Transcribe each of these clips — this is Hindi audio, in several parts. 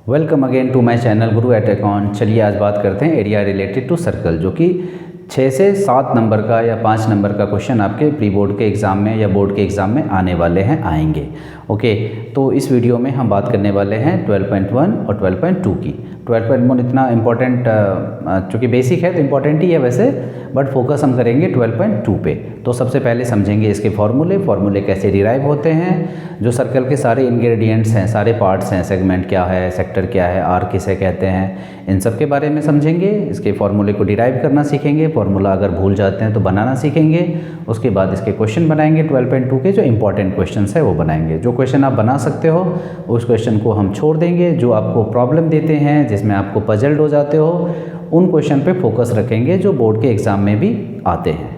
Welcome again to my channel Guru at account. चलिए आज बात करते हैं एरिया रिलेटेड टू सर्कल, जो कि 6 से 7 नंबर का या 5 नंबर का क्वेश्चन आपके प्री बोर्ड के एग्ज़ाम में या बोर्ड के एग्ज़ाम में आने वाले हैं, आएंगे। ओके, तो इस वीडियो में हम बात करने वाले हैं 12.1 और 12.2 की। 12.1 इतना इम्पोर्टेंट, चूँकि बेसिक है तो इम्पोर्टेंट ही है वैसे, बट फोकस हम करेंगे 12.2 पे। तो सबसे पहले समझेंगे इसके फार्मूले कैसे डिराइव होते हैं, जो सर्कल के सारे इंग्रेडिएंट्स हैं, सारे पार्ट्स हैं, सेगमेंट क्या है, सेक्टर क्या है, आर्क किसे कहते हैं, इन सब के बारे में समझेंगे। इसके फार्मूले को डिराइव करना सीखेंगे, फार्मूला अगर भूल जाते हैं तो बनाना सीखेंगे। उसके बाद इसके क्वेश्चन बनाएंगे 12.2 के, जो इंपॉर्टेंट क्वेश्चन है वो बनाएंगे। जो क्वेश्चन आप बना सकते हो उस क्वेश्चन को हम छोड़ देंगे। जो आपको प्रॉब्लम देते हैं, जिसमें आपको पजल्ड हो जाते हो, उन क्वेश्चन पे फोकस रखेंगे जो बोर्ड के एग्ज़ाम में भी आते हैं।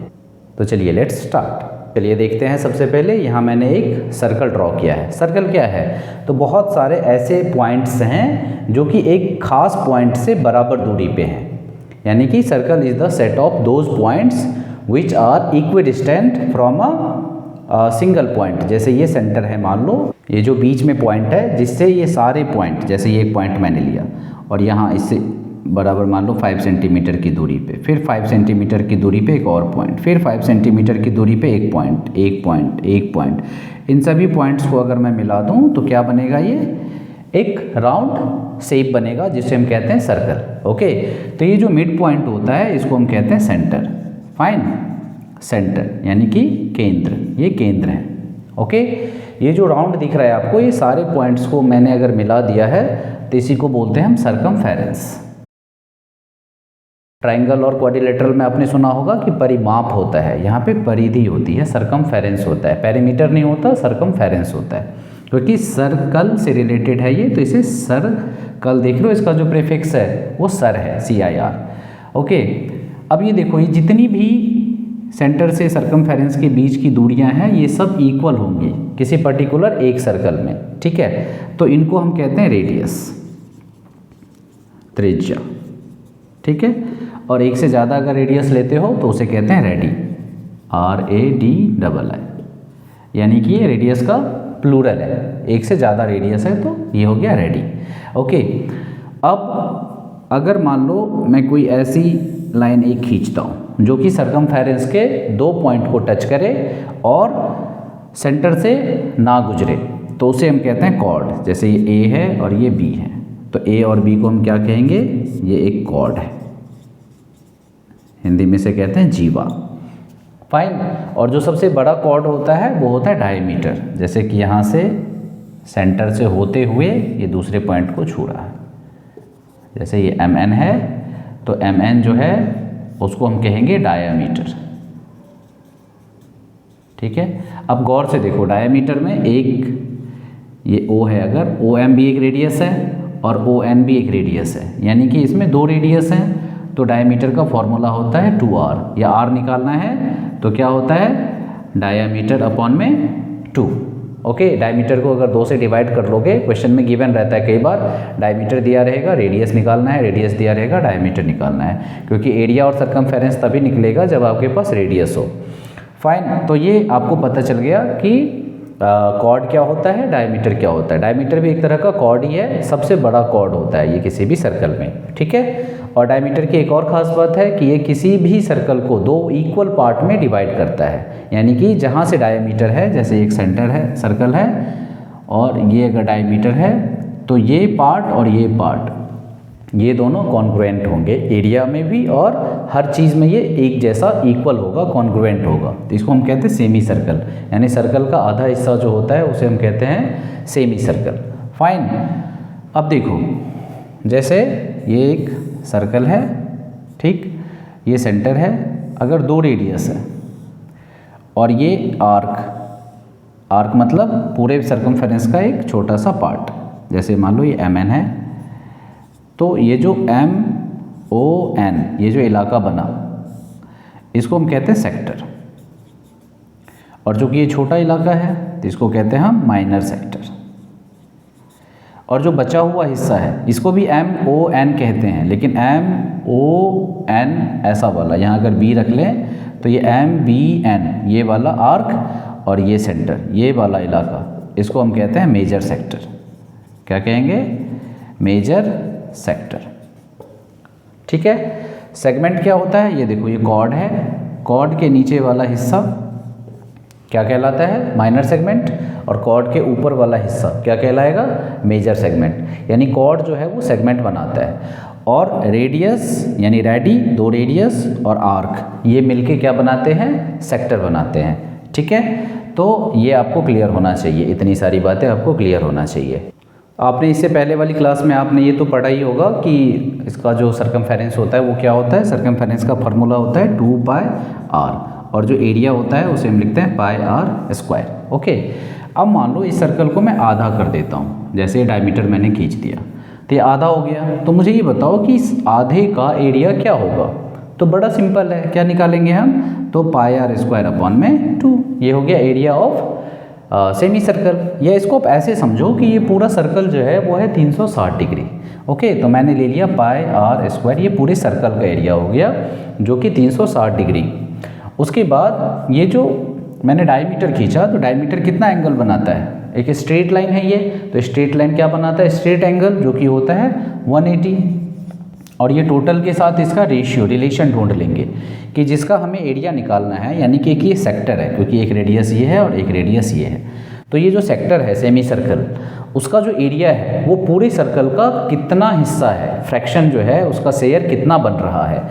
तो चलिए लेट्स स्टार्ट। चलिए देखते हैं। सबसे पहले यहाँ मैंने एक सर्कल ड्रॉ किया है। सर्कल क्या है? तो बहुत सारे ऐसे पॉइंट्स हैं जो कि एक खास पॉइंट से बराबर दूरी पे हैं, यानी कि circle is the set of those points which are equidistant from a single point. जैसे ये सेंटर है, मान लो ये जो बीच में पॉइंट है, जिससे ये सारे पॉइंट, जैसे ये एक पॉइंट मैंने लिया और यहाँ इससे बराबर मान लो 5 सेंटीमीटर की दूरी पे, फिर 5 सेंटीमीटर की दूरी पे एक और पॉइंट, फिर 5 सेंटीमीटर की दूरी पे एक पॉइंट, एक पॉइंट, एक पॉइंट। इन सभी पॉइंट्स को अगर मैं मिला दूं तो क्या बनेगा? ये एक राउंड शेप बनेगा, जिसे हम कहते हैं सर्कल। ओके, तो ये जो मिड पॉइंट होता है इसको हम कहते हैं सेंटर। फाइन, सेंटर यानी कि केंद्र, ये केंद्र है। ओके, ये जो राउंड दिख रहा है आपको, ये सारे पॉइंट्स को मैंने अगर मिला दिया है तो इसी को बोलते हैं हम सर्कमफेरेंस। ट्रायंगल और क्वाड्रिलेटरल में आपने सुना होगा कि परिमाप होता है, यहाँ पे परिधि होती है, सर्कमफेरेंस होता है। पेरीमीटर नहीं होता, सर्कमफेरेंस होता है, क्योंकि सर्कल से रिलेटेड है ये, तो इसे सर्कल देख लो, इसका जो प्रीफिक्स है वो सर है, CIR। ओके, अब ये देखो, ये जितनी भी सेंटर से सर्कमफेरेंस के बीच की दूरियां हैं, ये सब इक्वल होंगी किसी पर्टिकुलर एक सर्कल में। ठीक है, तो इनको हम कहते हैं रेडियस, त्रिज्या। ठीक है, और एक से ज़्यादा अगर रेडियस लेते हो तो उसे कहते हैं रेडी, RADII, यानी कि ये रेडियस का प्लूरल है, एक से ज़्यादा रेडियस है तो ये हो गया रेडी। ओके, अब अगर मान लो मैं कोई ऐसी लाइन एक खींचता हूँ जो कि सर्कमफेरेंस के 2 पॉइंट को टच करे और सेंटर से ना गुजरे, तो उसे हम कहते हैं कॉर्ड। जैसे ये A है और ये B है, तो A और B को हम क्या कहेंगे? ये एक कॉर्ड है, हिंदी में से कहते हैं जीवा। फाइन, और जो सबसे बड़ा कॉर्ड होता है वो होता है डायमीटर। जैसे कि यहाँ से सेंटर से होते हुए ये दूसरे पॉइंट को छू रहा है, जैसे ये MN है, तो MN जो है उसको हम कहेंगे डायमीटर। ठीक है, अब गौर से देखो, डायमीटर में एक ये O है, अगर OM भी एक रेडियस है और ON भी एक रेडियस है, यानी कि इसमें 2 रेडियस हैं, तो डायमीटर का फॉर्मूला होता है 2R, या R निकालना है तो क्या होता है? डायमीटर अपॉन में 2। ओके, डायमीटर को अगर 2 से डिवाइड कर लोगे, क्वेश्चन में गिवन रहता है कई बार, डायमीटर दिया रहेगा, रेडियस निकालना है, रेडियस दिया रहेगा, डायमीटर निकालना है, क्योंकि एरिया और सर्कमफेरेंस तभी निकलेगा जब आपके पास रेडियस हो। फाइन, तो ये आपको पता चल गया कि कॉर्ड क्या होता है, डायमीटर क्या होता है। डायमीटर भी एक तरह का कॉर्ड ही है, सबसे बड़ा कॉर्ड होता है ये किसी भी सर्कल में। ठीक है, और डायमीटर की एक और ख़ास बात है कि ये किसी भी सर्कल को 2 इक्वल पार्ट में डिवाइड करता है, यानी कि जहाँ से डायमीटर है, जैसे एक सेंटर है, सर्कल है, और ये अगर डायमीटर है तो ये पार्ट और ये पार्ट, ये दोनों कॉन्ग्रुएंट होंगे एरिया में भी, और हर चीज़ में ये एक जैसा इक्वल होगा, कॉन्ग्रुएंट होगा। तो इसको हम कहते हैं सेमी सर्कल, यानी सर्कल का आधा हिस्सा जो होता है उसे हम कहते हैं सेमी सर्कल। फाइन, अब देखो, जैसे ये एक सर्कल है, ठीक, ये सेंटर है, अगर 2 रेडियस है और ये आर्क मतलब पूरे सर्कमफेरेंस का एक छोटा सा पार्ट, जैसे मान लो ये MN है, तो ये जो MON, ये जो इलाका बना, इसको हम कहते हैं सेक्टर, और चूँकि ये छोटा इलाका है तो इसको कहते हैं हम माइनर सेक्टर। और जो बचा हुआ हिस्सा है इसको भी MON कहते हैं, लेकिन MON ऐसा वाला, यहाँ अगर B रख लें तो ये MBN, ये वाला आर्क, और ये सेंटर, ये वाला इलाका, इसको हम कहते हैं मेजर सेक्टर। क्या कहेंगे? Major sector. ठीक है, सेगमेंट क्या होता है, ये देखो ये कॉर्ड है, कॉर्ड के नीचे वाला हिस्सा क्या कहलाता है, माइनर सेगमेंट, और कॉर्ड के ऊपर वाला हिस्सा क्या कहलाएगा, मेजर सेगमेंट। यानी कॉर्ड जो है वो सेगमेंट बनाता है, और रेडियस यानी रेडी, दो रेडियस और आर्क ये मिलके क्या बनाते हैं, सेक्टर बनाते हैं। ठीक है, तो ये आपको क्लियर होना चाहिए, इतनी सारी बातें आपको क्लियर होना चाहिए। आपने इससे पहले वाली क्लास में आपने ये तो पढ़ा ही होगा कि इसका जो सरकमफेरेंस होता है वो क्या होता है, सरकमफेरेंस का फार्मूला होता है 2πr, और जो एरिया होता है उसे हम लिखते हैं πr²। ओके, अब मान लो इस सर्कल को मैं आधा कर देता हूँ, जैसे डायमीटर मैंने खींच दिया तो ये आधा हो गया। तो मुझे ये बताओ कि इस आधे का एरिया क्या होगा, तो बड़ा सिंपल है, क्या निकालेंगे हम, तो πr²/2, ये हो गया एरिया ऑफ सेमी सर्कल। या इसको आप ऐसे समझो कि ये पूरा सर्कल जो है वो है 360 डिग्री। ओके, तो मैंने ले लिया πr², ये पूरे सर्कल का एरिया हो गया जो कि 360 डिग्री। उसके बाद ये जो मैंने डायमीटर खींचा, तो डायमीटर कितना एंगल बनाता है, एक स्ट्रेट लाइन है ये, तो स्ट्रेट लाइन क्या बनाता है, स्ट्रेट एंगल, जो कि होता है 180। और ये टोटल के साथ इसका रेशियो रिलेशन ढूंढ लेंगे कि जिसका हमें एरिया निकालना है, यानी कि ये सेक्टर है, क्योंकि एक रेडियस ये है और एक रेडियस ये है। तो ये जो सेक्टर है सेमी सर्कल, उसका जो एरिया है वो पूरे सर्कल का कितना हिस्सा है, फ्रैक्शन जो है उसका शेयर कितना बन रहा है।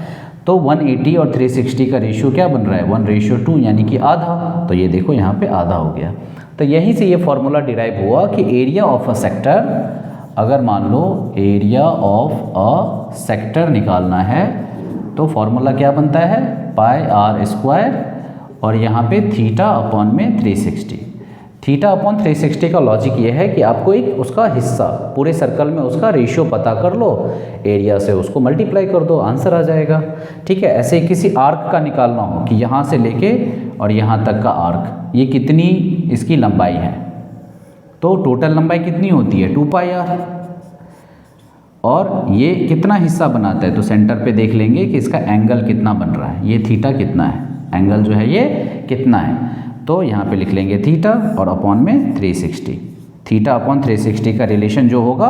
तो 180 और 360 का रेशियो क्या बन रहा है, 1:2, यानी कि आधा। तो ये देखो यहाँ पे आधा हो गया। तो यहीं से ये फॉर्मूला डिराइव हुआ कि एरिया ऑफ अ सेक्टर, अगर मान लो एरिया ऑफ अ सेक्टर निकालना है तो फॉर्मूला क्या बनता है, πr², और यहाँ पे θ/360। θ/360 का लॉजिक ये है कि आपको एक उसका हिस्सा, पूरे सर्कल में उसका रेशियो पता कर लो, एरिया से उसको मल्टीप्लाई कर दो, आंसर आ जाएगा। ठीक है, ऐसे किसी आर्क का निकालना हो कि यहाँ से लेके और यहाँ तक का आर्क, ये कितनी इसकी लंबाई है, तो टोटल लंबाई कितनी होती है 2πr, और ये कितना हिस्सा बनाता है, तो सेंटर पे देख लेंगे कि इसका एंगल कितना बन रहा है, ये थीटा कितना है, एंगल जो है ये कितना है, तो यहाँ पे लिख लेंगे थीटा और अपॉन में 360। θ/360 का रिलेशन जो होगा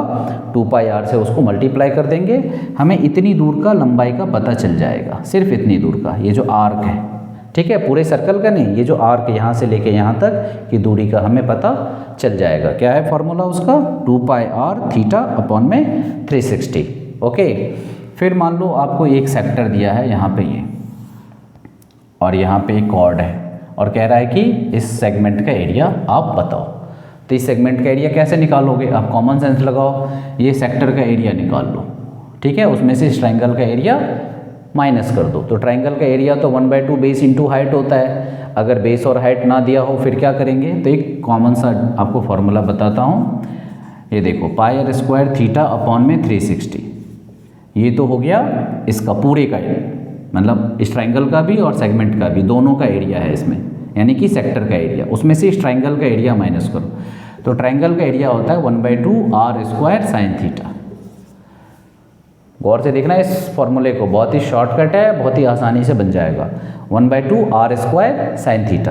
2πr से उसको मल्टीप्लाई कर देंगे, हमें इतनी दूर का लंबाई का पता चल जाएगा, सिर्फ इतनी दूर का, ये जो आर्क है। ठीक है, पूरे सर्कल का नहीं, ये जो आर्क यहाँ से लेके यहाँ तक की दूरी का हमें पता चल जाएगा। क्या है फॉर्मूला उसका, 2πr θ/360। ओके, फिर मान लो आपको एक सेक्टर दिया है यहाँ पे ये, और यहाँ पे एक कॉर्ड है, और कह रहा है कि इस सेगमेंट का एरिया आप बताओ। तो इस सेगमेंट का एरिया कैसे निकालोगे, आप कॉमन सेंस लगाओ, ये सेक्टर का एरिया निकाल लो। ठीक है, उसमें से इस ट्राइंगल का एरिया माइनस कर दो। तो ट्राइंगल का एरिया तो 1/2 बेस इंटू हाइट होता है। अगर बेस और हाइट ना दिया हो फिर क्या करेंगे, तो एक कॉमन सा आपको फॉर्मूला बताता हूँ, ये देखो πr² θ/360, ये तो हो गया इसका पूरे का, मतलब इस ट्राइंगल का भी और सेगमेंट का भी, दोनों का एरिया है इसमें, यानी कि सेक्टर का एरिया, उसमें से इस ट्राइंगल का एरिया माइनस करो। तो ट्राइंगल का एरिया होता है 1/2 r² sin θ। गौर से देखना इस फॉर्मूले को, बहुत ही शॉर्टकट है, बहुत ही आसानी से बन जाएगा। 1/2 r² sin θ।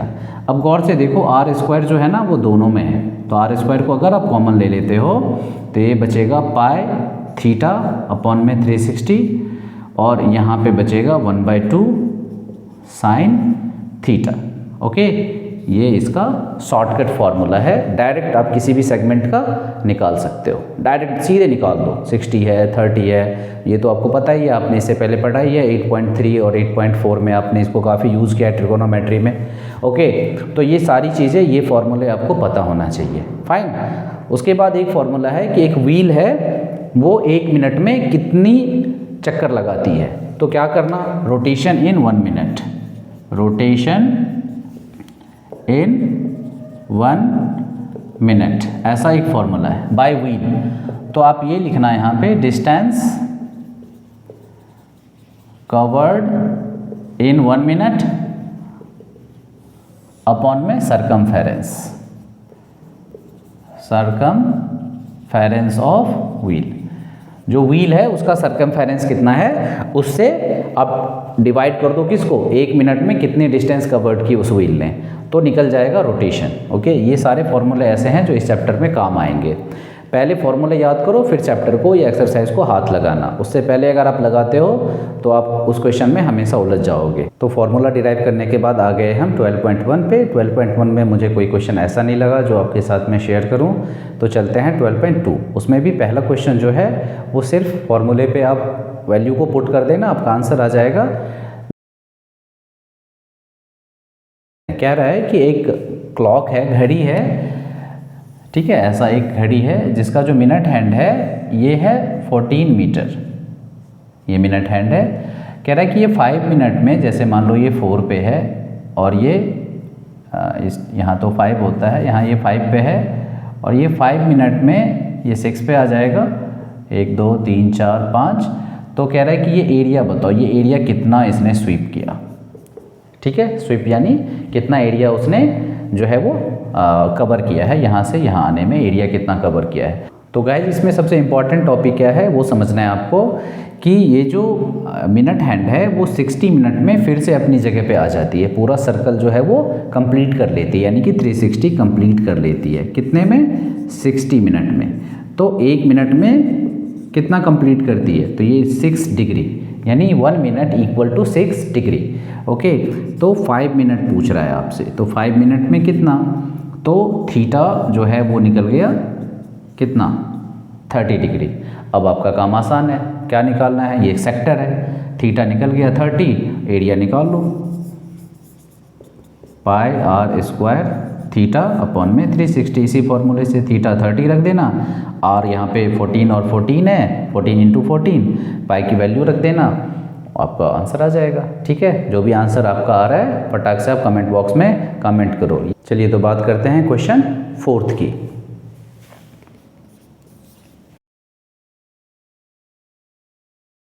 अब गौर से देखो r² जो है ना वो दोनों में है, तो r² को अगर आप कॉमन ले लेते हो तो ये बचेगा πθ/360, और यहाँ पे बचेगा 1/2 sin θ। ओके, ये इसका शॉर्टकट फार्मूला है, डायरेक्ट आप किसी भी सेगमेंट का निकाल सकते हो, डायरेक्ट सीधे निकाल दो। 60 है, 30 है, ये तो आपको पता ही है, आपने इससे पहले पढ़ा ही है, 8.3 और 8.4 में आपने इसको काफ़ी यूज़ किया है ट्रिगोनोमेट्री में। ओके, तो ये सारी चीज़ें, ये फार्मूले आपको पता होना चाहिए। फाइन। उसके बाद एक फार्मूला है कि एक व्हील है वो 1 मिनट में कितनी चक्कर लगाती है, तो क्या करना, रोटेशन इन 1 मिनट, रोटेशन इन 1 मिनट, ऐसा एक फॉर्मूला है बाय व्हील। तो आप ये लिखना है यहाँ पे, distance covered in 1 minute upon में सरकमफेरेंस ऑफ व्हील। जो व्हील है उसका सरकमफेरेंस कितना है, उससे आप डिवाइड कर दो किसको, 1 मिनट में कितनी डिस्टेंस कवर्ड की उस व्हील ने, तो निकल जाएगा रोटेशन। ओके, ये सारे फॉर्मूले ऐसे हैं जो इस चैप्टर में काम आएंगे। पहले फॉर्मूले याद करो, फिर चैप्टर को या एक्सरसाइज को हाथ लगाना। उससे पहले अगर आप लगाते हो तो आप उस क्वेश्चन में हमेशा उलझ जाओगे। तो फॉर्मूला डिराइव करने के बाद आ गए हम 12.1 पे। 12.1 में मुझे कोई क्वेश्चन ऐसा नहीं लगा जो आपके साथ में शेयर करूं, तो चलते हैं 12.2। उसमें भी पहला क्वेश्चन जो है वो सिर्फ फॉर्मूले पे आप वैल्यू को पुट कर देना, आपका आंसर आ जाएगा। कह रहा है कि एक क्लॉक है, घड़ी है, ठीक है, ऐसा एक घड़ी है जिसका जो मिनट हैंड है ये है 14 मीटर, ये मिनट हैंड है। कह रहा है कि ये 5 मिनट में, जैसे मान लो ये 4 पे है और ये यहाँ तो 5 होता है, यहाँ ये 5 पे है और ये 5 मिनट में ये 6 पे आ जाएगा। 1 2 3 4 5। तो कह रहा है कि ये एरिया बताओ, ये एरिया कितना इसने स्वीप किया, ठीक है। स्वीप यानी कितना एरिया उसने जो है वो कवर किया है, यहाँ से यहाँ आने में एरिया कितना कवर किया है। तो गाइस इसमें सबसे इम्पॉर्टेंट टॉपिक क्या है वो समझना है आपको कि ये जो मिनट हैंड है वो 60 मिनट में फिर से अपनी जगह पे आ जाती है, पूरा सर्कल जो है वो कंप्लीट कर लेती है, यानी कि 360 कंप्लीट कर लेती है। कितने में? 60 मिनट में। तो 1 मिनट में कितना कंप्लीट करती है? तो ये 6 डिग्री, यानी 1 minute equal to 6 degree. Okay, तो 5 मिनट पूछ रहा है आपसे, तो 5 मिनट में कितना? तो थीटा जो है वो निकल गया कितना? 30 डिग्री। अब आपका काम आसान है, क्या निकालना है? ये एक सेक्टर है, थीटा निकल गया 30, एरिया निकाल लो, पाई आर स्क्वायर थीटा अपॉन में 360। इसी फॉर्मूले से थीटा 30 रख देना, आर यहाँ पे 14 और 14 है, 14 इंटू 14, पाई की वैल्यू रख देना, आपका आंसर आ जाएगा। ठीक है, जो भी आंसर आपका आ रहा है फटाक से आप कमेंट बॉक्स में कमेंट करो। चलिए तो बात करते हैं क्वेश्चन 4 की।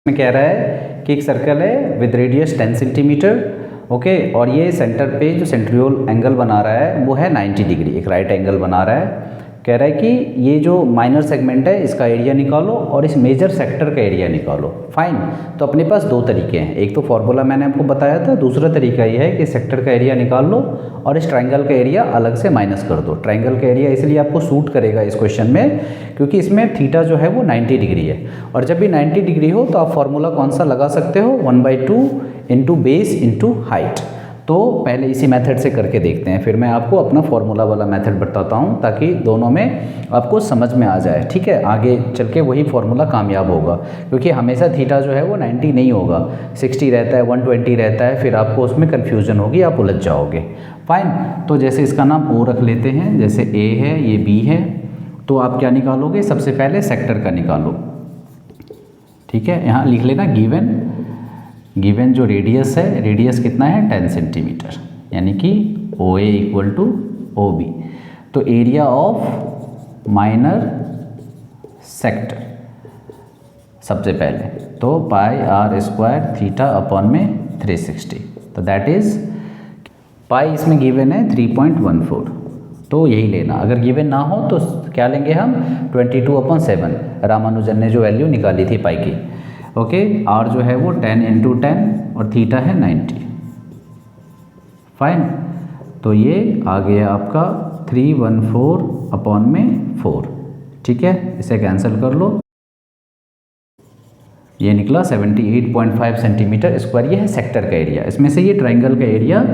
में कह रहा है कि एक सर्कल है विद रेडियस 10 सेंटीमीटर, ओके, और ये सेंटर पे जो सेंट्रियोल एंगल बना रहा है वो है 90 डिग्री, एक राइट एंगल बना रहा है। कह रहा है कि ये जो माइनर सेगमेंट है इसका एरिया निकालो और इस मेजर सेक्टर का एरिया निकालो। फाइन, तो अपने पास दो तरीके हैं, एक तो फॉर्मूला मैंने आपको बताया था, दूसरा तरीका ये है कि सेक्टर का एरिया निकाल लो और इस ट्रायंगल का एरिया अलग से माइनस कर दो। ट्रायंगल का एरिया इसलिए आपको सूट करेगा इस क्वेश्चन में क्योंकि इसमें थीटा जो है वो 90 डिग्री है, और जब भी 90 डिग्री हो तो आप फॉर्मूला कौन सा लगा सकते हो? 1/2 इंटू बेस इंटू हाइट। तो पहले इसी मेथड से करके देखते हैं, फिर मैं आपको अपना फॉर्मूला वाला मेथड बताता हूँ ताकि दोनों में आपको समझ में आ जाए। ठीक है, आगे चल के वही फॉर्मूला कामयाब होगा क्योंकि हमेशा थीटा जो है वो 90 नहीं होगा, 60 रहता है, 120 रहता है, फिर आपको उसमें कन्फ्यूजन होगी, आप उलझ जाओगे। फाइन, तो जैसे इसका नाम ओ रख लेते हैं, जैसे ए है ये बी है, तो आप क्या निकालोगे? सबसे पहले सेक्टर का निकालो। ठीक है, यहाँ लिख लेना गिवन जो रेडियस है, रेडियस कितना है? 10 सेंटीमीटर, यानी कि ओ ए इक्वल टू ओ बी। तो एरिया ऑफ माइनर सेक्टर सबसे पहले, तो पाई आर स्क्वायर थीटा अपॉन में 360, तो दैट इज पाई इसमें गिवन है 3.14, तो यही लेना। अगर गिवन ना हो तो क्या लेंगे हम? 22/7, रामानुजन ने जो वैल्यू निकाली थी पाई की। ओके, आर जो है वो 10 इंटू 10 और थीटा है 90। फाइन, तो ये आ गया आपका 314/4। ठीक है, इसे कैंसिल कर लो, ये निकला 78.5 सेंटीमीटर स्क्वायर। ये है सेक्टर का एरिया, इसमें से ये ट्रायंगल का एरिया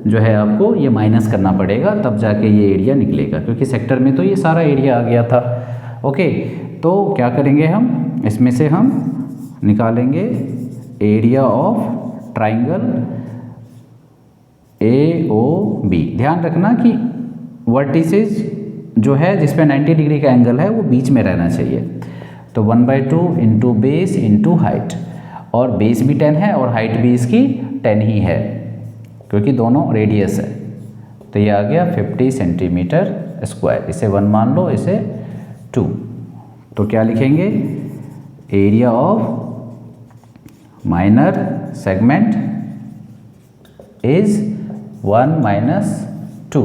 जो है आपको ये माइनस करना पड़ेगा, तब जाके ये एरिया निकलेगा, क्योंकि सेक्टर में तो ये सारा एरिया आ गया था। ओके, तो क्या करेंगे हम? इसमें से हम निकालेंगे area of triangle A O B. ध्यान रखना कि वर्टिसेस जो है जिसपे 90 डिग्री का एंगल है वो बीच में रहना चाहिए। तो 1/2 इंटू बेस इंटू हाइट, और बेस भी 10 है और हाइट भी इसकी 10 ही है क्योंकि दोनों रेडियस है। तो ये आ गया 50 सेंटीमीटर स्क्वायर, इसे 1 मान लो, इसे 2। तो क्या लिखेंगे? Area of minor segment is 1 - 2।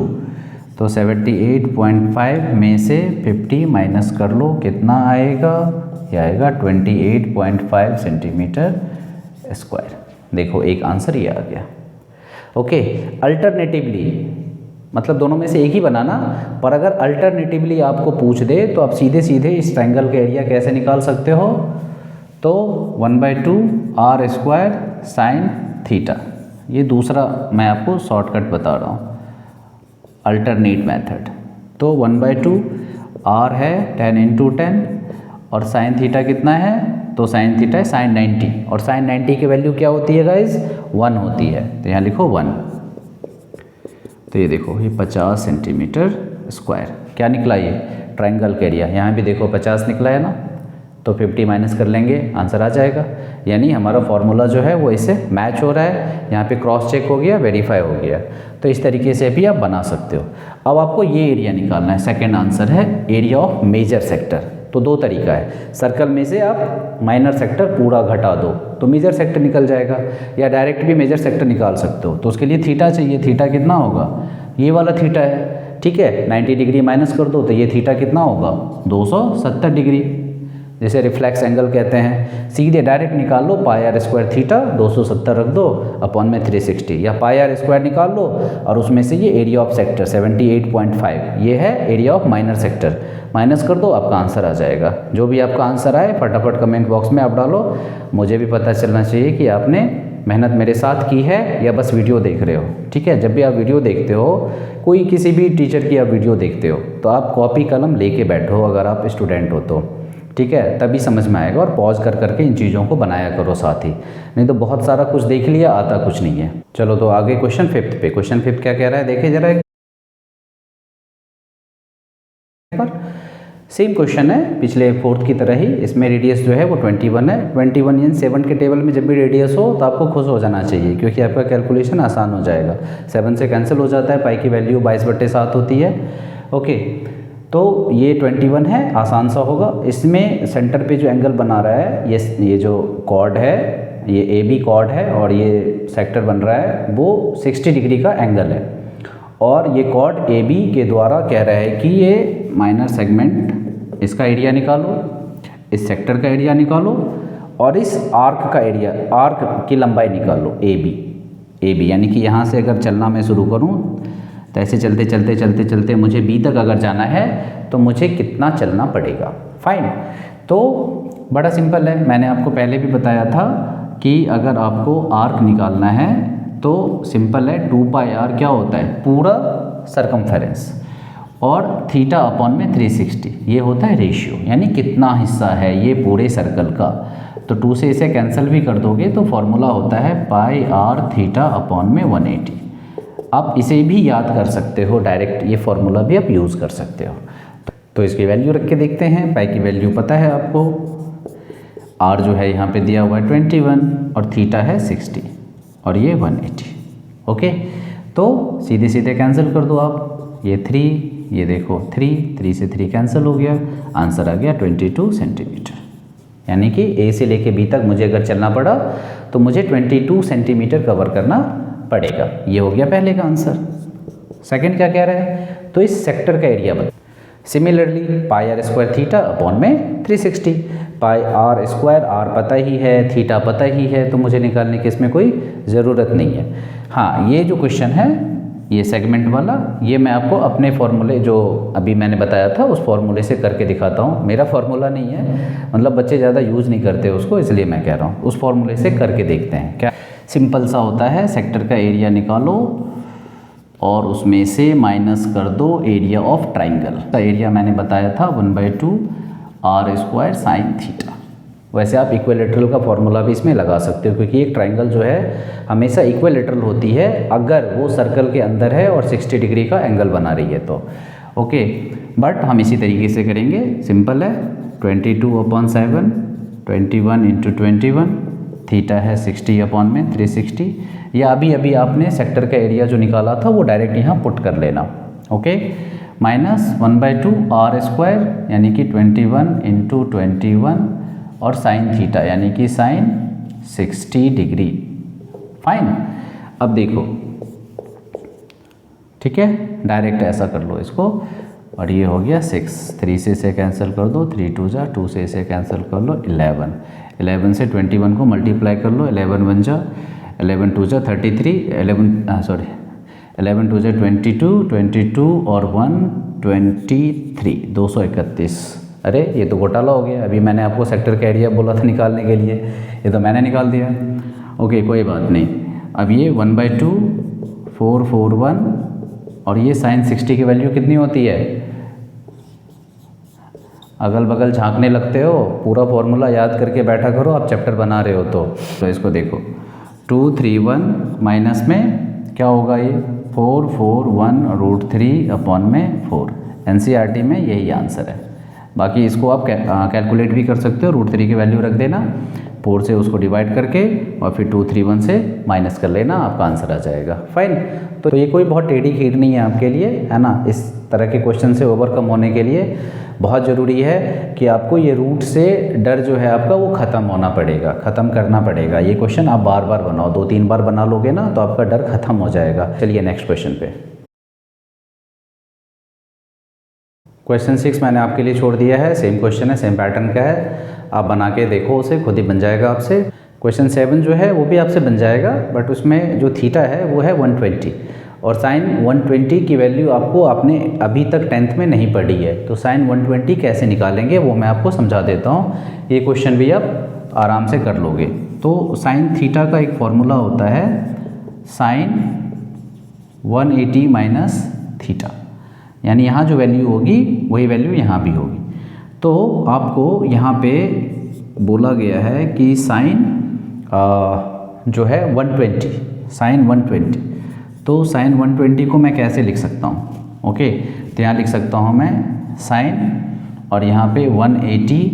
तो 78.5 में से 50 माइनस कर लो, कितना आएगा? ये आएगा 28.5 सेंटीमीटर स्क्वायर। देखो एक आंसर ये आ गया। ओके, अल्टरनेटिवली मतलब दोनों में से एक ही बनाना, पर अगर अल्टरनेटिवली आपको पूछ दे तो आप सीधे सीधे इस ट्रायंगल का एरिया कैसे निकाल सकते हो, तो 1/2 आर स्क्वायर साइन थीटा। ये दूसरा मैं आपको शॉर्टकट बता रहा हूँ, अल्टरनेट मेथड। तो 1/2 आर है 10 × 10 और साइन थीटा कितना है, तो साइन थीटा है साइन 90 और साइन 90 की वैल्यू क्या होती है गाइज, 1 होती है। तो यहाँ लिखो 1। तो ये देखो ये 50 सेंटीमीटर स्क्वायर क्या निकला, ये ट्रायंगल का एरिया। यहाँ भी देखो 50 निकला है ना, तो 50 माइनस कर लेंगे, आंसर आ जाएगा। यानी हमारा फॉर्मूला जो है वो इससे मैच हो रहा है, यहाँ पे क्रॉस चेक हो गया, वेरीफाई हो गया। तो इस तरीके से भी आप बना सकते हो। अब आपको ये एरिया निकालना है, सेकंड आंसर है एरिया ऑफ मेजर सेक्टर। तो दो तरीका है, सर्कल में से आप माइनर सेक्टर पूरा घटा दो तो मेजर सेक्टर निकल जाएगा, या डायरेक्ट भी मेजर सेक्टर निकाल सकते हो। तो उसके लिए थीटा चाहिए, थीटा कितना होगा, ये वाला थीटा है, ठीक है। 90 डिग्री माइनस कर दो तो ये थीटा कितना होगा, 270 डिग्री, जैसे रिफ्लेक्स एंगल कहते हैं। सीधे डायरेक्ट निकाल लो, पाई आर स्क्वायर थीटा 270 रख दो अपॉन में 360, या पाई आर स्क्वायर निकाल लो और उसमें से ये एरिया ऑफ सेक्टर 78.5 ये है area of minor sector, minus कर दो, आपका आंसर आ जाएगा। जो भी आपका आंसर आए फटाफट कमेंट बॉक्स में आप डालो, मुझे भी पता चलना चाहिए कि आपने मेहनत मेरे साथ की है या बस वीडियो देख रहे हो, ठीक है। जब भी आप वीडियो देखते हो, कोई किसी भी टीचर की आप वीडियो देखते हो, तो आप कॉपी कलम लेके बैठो अगर आप स्टूडेंट हो तो, ठीक है, तभी समझ में आएगा। और पॉज कर करके इन चीज़ों को बनाया करो साथ ही, नहीं तो बहुत सारा कुछ देख लिया, आता कुछ नहीं है। चलो तो आगे क्वेश्चन 5 पे। क्वेश्चन 5 क्या कह रहा है, देखे जरा। सेम क्वेश्चन है पिछले 4th की तरह ही, इसमें रेडियस जो है वो 21 है। 21 यानी 7 के टेबल में जब भी रेडियस हो तो आपको खुश हो जाना चाहिए, क्योंकि आपका कैलकुलेशन आसान हो जाएगा। 7 से कैंसिल हो जाता है, पाई की वैल्यू 22/7 होती है। ओके, तो ये 21 है, आसान सा होगा। इसमें सेंटर पे जो एंगल बना रहा है, ये जो कॉर्ड है, ये AB कॉर्ड है और ये सेक्टर बन रहा है वो 60 डिग्री का एंगल है। और ये कॉर्ड AB के द्वारा कह रहा है कि ये माइनर सेगमेंट, इसका एरिया निकालो, इस सेक्टर का एरिया निकालो और इस आर्क का एरिया, आर्क की लंबाई निकालो AB यानी कि यहाँ से अगर चलना मैं शुरू करूँ तो ऐसे चलते चलते चलते चलते मुझे B तक अगर जाना है तो मुझे कितना चलना पड़ेगा। फाइन, तो बड़ा सिंपल है, मैंने आपको पहले भी बताया था कि अगर आपको आर्क निकालना है तो सिंपल है, 2πr क्या होता है, पूरा सरकमफेरेंस, और थीटा अपॉन में 360 ये होता है रेशियो, यानी कितना हिस्सा है ये पूरे सर्कल का। तो 2 से इसे कैंसिल भी कर दोगे तो फॉर्मूला होता है πr थीटा अपॉन में 180। आप इसे भी याद कर सकते हो डायरेक्ट, ये फॉर्मूला भी आप यूज़ कर सकते हो। तो इसकी वैल्यू रख के देखते हैं। पाई की वैल्यू पता है आपको, r जो है यहाँ पे दिया हुआ है 21 और थीटा है 60 और ये 180। ओके, तो सीधे सीधे कैंसिल कर दो आप, ये 3, ये देखो 3 से 3 कैंसिल हो गया, आंसर आ गया 22 सेंटीमीटर। यानी कि A से लेके B तक मुझे अगर चलना पड़ा तो मुझे 22 सेंटीमीटर कवर करना पड़ेगा। ये हो गया पहले का आंसर। सेकंड क्या कह रहा है, तो इस सेक्टर का एरिया बता। Similarly pi r square theta upon में 360, पाई आर स्क्वायर, आर पता ही है, थीटा पता ही है, तो मुझे निकालने की इसमें कोई ज़रूरत नहीं है। हाँ, ये जो क्वेश्चन है ये सेगमेंट वाला, ये मैं आपको अपने फॉर्मूले जो अभी मैंने बताया था उस फॉर्मूले से करके दिखाता हूँ। मेरा फॉर्मूला नहीं है, मतलब बच्चे ज़्यादा यूज़ नहीं करते उसको, इसलिए मैं कह रहा हूँ उस फॉर्मूले से करके देखते हैं। क्या सिंपल सा होता है, सेक्टर का एरिया निकालो और उसमें से माइनस कर दो एरिया ऑफ ट्राइंगल का एरिया। मैंने बताया था 1/2 आर स्क्वायर साइन थीटा। वैसे आप इक्विलेटरल का फॉर्मूला भी इसमें लगा सकते हो, क्योंकि एक ट्राइंगल जो है हमेशा इक्विलेटरल होती है अगर वो सर्कल के अंदर है और 60 डिग्री का एंगल बना रही है तो। ओके, बट हम इसी तरीके से करेंगे, सिंपल है। 22/7, 21 × 21, थीटा है 60 अपॉन में 360। या अभी आपने सेक्टर का एरिया जो निकाला था वो डायरेक्ट यहाँ पुट कर लेना। ओके, माइनस 1/2 आर स्क्वायर यानी कि 21 × 21 और साइन थीटा यानी कि साइन 60 डिग्री। फाइन, अब देखो, ठीक है, डायरेक्ट ऐसा कर लो इसको, और ये हो गया 6, 3 से इसे कैंसिल कर दो, 3 2 जा, 2 से इसे कैंसिल कर लो, 11, 11 से 21 को मल्टीप्लाई कर लो, 11 1 जा, 11 2 जा 33, 11 2 22, 22 और 1 23, 231। अरे ये तो घोटाला हो गया, अभी मैंने आपको सेक्टर का एरिया बोला था निकालने के लिए, ये तो मैंने निकाल दिया। ओके कोई बात नहीं। अब ये 1/2 441 और ये sin 60 की वैल्यू कितनी होती है? अगल बगल झांकने लगते हो, पूरा फॉर्मूला याद करके बैठा करो, आप चैप्टर बना रहे हो तो इसको देखो 231 माइनस में क्या होगा, ये 441√3/4। NCERT में यही आंसर है। बाकी इसको आप कैलकुलेट भी कर सकते हो, √3 की वैल्यू रख देना, 4 से उसको डिवाइड करके और फिर 231 से माइनस कर लेना, आपका आंसर आ जाएगा। फाइन। तो ये कोई बहुत टेढ़ी खीर नहीं है आपके लिए, है ना। इस तरह के क्वेश्चन से ओवरकम होने के लिए बहुत ज़रूरी है कि आपको ये रूट से डर जो है आपका वो ख़त्म होना पड़ेगा, ख़त्म करना पड़ेगा। ये क्वेश्चन आप बार बार बनाओ, 2-3 बार बना लोगे ना तो आपका डर ख़त्म हो जाएगा। चलिए नेक्स्ट क्वेश्चन पे। क्वेश्चन 6 मैंने आपके लिए छोड़ दिया है, सेम क्वेश्चन है, सेम पैटर्न का है, आप बना के देखो उसे, खुद ही बन जाएगा आपसे। क्वेश्चन 7 जो है वो भी आपसे बन जाएगा, बट उसमें जो थीटा है वो है 120 और साइन 120 की वैल्यू आपने अभी तक 10th में नहीं पढ़ी है, तो साइन 120 कैसे निकालेंगे वो मैं आपको समझा देता हूँ। ये क्वेश्चन भी आप आराम से कर लोगे। तो साइन थीटा का एक फॉर्मूला होता है साइन 180 माइनस थीटा, यानी यहाँ जो वैल्यू होगी वही वैल्यू यहाँ भी होगी। तो आपको यहाँ पे बोला गया है कि साइन जो है 120, साइन 120, तो साइन 120 को मैं कैसे लिख सकता हूँ? ओके, तो यहाँ लिख सकता हूँ मैं साइन और यहाँ पे 180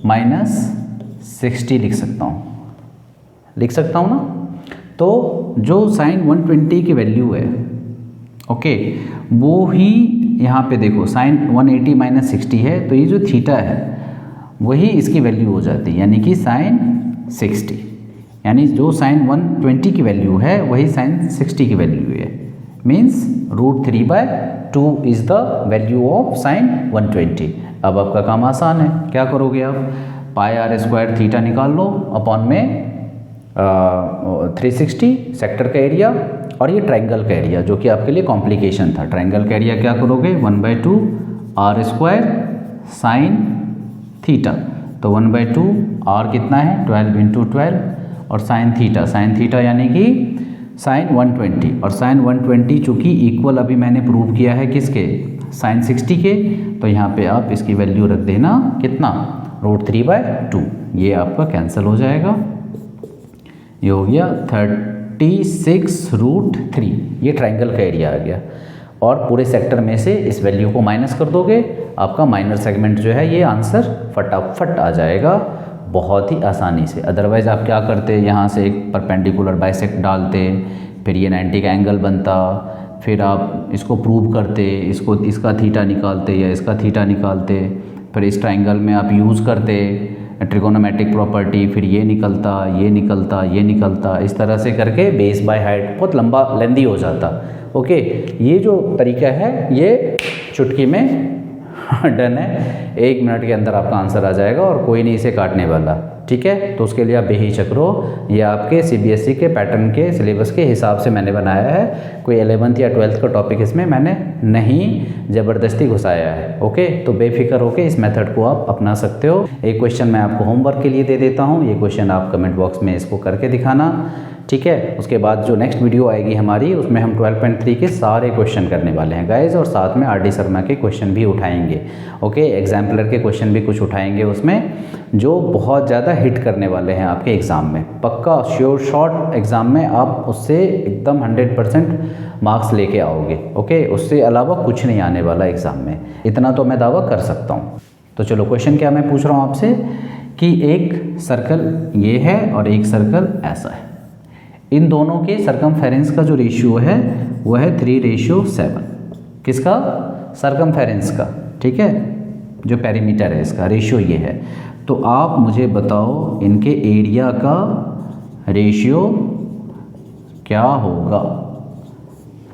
माइनस 60 लिख सकता हूँ ना। तो जो साइन 120 की वैल्यू है, ओके, वो ही यहाँ पे देखो साइन 180 माइनस 60 है, तो ये जो थीटा है वही इसकी वैल्यू हो जाती है, यानी कि साइन 60, यानी जो साइन 120 की वैल्यू है वही साइन 60 की वैल्यू है। Means √3/2 is the value of sine 120। अब आपका काम आसान है, क्या करोगे आप, πr² थीटा निकाल लो अपॉन में 360 सेक्टर का एरिया और ये ट्रायंगल का एरिया जो कि आपके लिए कॉम्प्लिकेशन था। ट्रायंगल का एरिया क्या करोगे, 1/2 r² साइन थीटा, तो 1/2 r कितना है 12 × 12 और साइन थीटा यानी कि साइन 120, और साइन 120 चूँकि इक्वल अभी मैंने प्रूव किया है किसके, साइन 60 के, तो यहाँ पे आप इसकी वैल्यू रख देना कितना, √3/2। ये आपका कैंसिल हो जाएगा, ये हो गया 36√3, ये ट्रायंगल का एरिया आ गया। और पूरे सेक्टर में से इस वैल्यू को माइनस कर दोगे, आपका माइनर सेगमेंट जो है ये आंसर फटाफट आ जाएगा बहुत ही आसानी से। अदरवाइज़ आप क्या करते, यहाँ से एक परपेंडिकुलर बाइसेक्ट डालते, फिर ये 90 का एंगल बनता, फिर आप इसको प्रूव करते, इसका थीटा निकालते या इसका थीटा निकालते, फिर इस ट्रायंगल में आप यूज़ करते ट्रिगोनोमेट्रिक प्रॉपर्टी, फिर ये निकलता, इस तरह से करके बेस बाय हाइट बहुत लंबा लेंदी हो जाता। ओके, ये जो तरीका है ये चुटकी में डन है, 1 मिनट के अंदर आपका आंसर आ जाएगा और कोई नहीं इसे काटने वाला। ठीक है, तो उसके लिए आप बेहिचक रहो, ये आपके CBSE के पैटर्न के सिलेबस के हिसाब से मैंने बनाया है, कोई 11th या 12th का टॉपिक इसमें मैंने नहीं ज़बरदस्ती घुसाया है। ओके, तो बेफिक्र होके इस मेथड को आप अपना सकते हो। एक क्वेश्चन मैं आपको होमवर्क के लिए दे देता हूँ, ये क्वेश्चन आप कमेंट बॉक्स में इसको करके दिखाना। ठीक है, उसके बाद जो नेक्स्ट वीडियो आएगी हमारी उसमें हम 12.3 के सारे क्वेश्चन करने वाले हैं गाइज, और साथ में RD शर्मा के क्वेश्चन भी उठाएंगे। ओके, एग्जाम्पलर के क्वेश्चन भी कुछ उठाएंगे उसमें, जो बहुत ज़्यादा हिट करने वाले हैं आपके एग्ज़ाम में। पक्का श्योर शॉट एग्ज़ाम में आप उससे एकदम 100% मार्क्स लेके आओगे। ओके, उससे अलावा कुछ नहीं आने वाला एग्ज़ाम में, इतना तो मैं दावा कर सकता हूँ। तो चलो क्वेश्चन क्या मैं पूछ रहा हूँ आपसे कि एक सर्कल ये है और एक सर्कल ऐसा है, इन दोनों के सरकमफेरेंस का जो रेशियो है वो है 3:7। किसका, सरकमफेरेंस का। ठीक है, जो पेरीमीटर है इसका रेशियो ये है। तो आप मुझे बताओ इनके एरिया का रेशियो क्या होगा।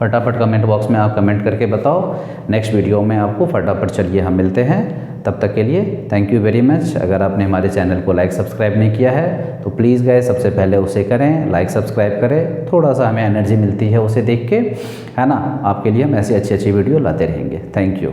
फटाफट कमेंट बॉक्स में आप कमेंट करके बताओ। नेक्स्ट वीडियो में आपको फटाफट चलिए हम मिलते हैं। तब तक के लिए थैंक यू वेरी मच। अगर आपने हमारे चैनल को लाइक सब्सक्राइब नहीं किया है तो प्लीज़ गाइस सबसे पहले उसे करें, लाइक सब्सक्राइब करें। थोड़ा सा हमें एनर्जी मिलती है उसे देख के, है ना। आपके लिए हम ऐसी अच्छी वीडियो लाते रहेंगे। Thank you.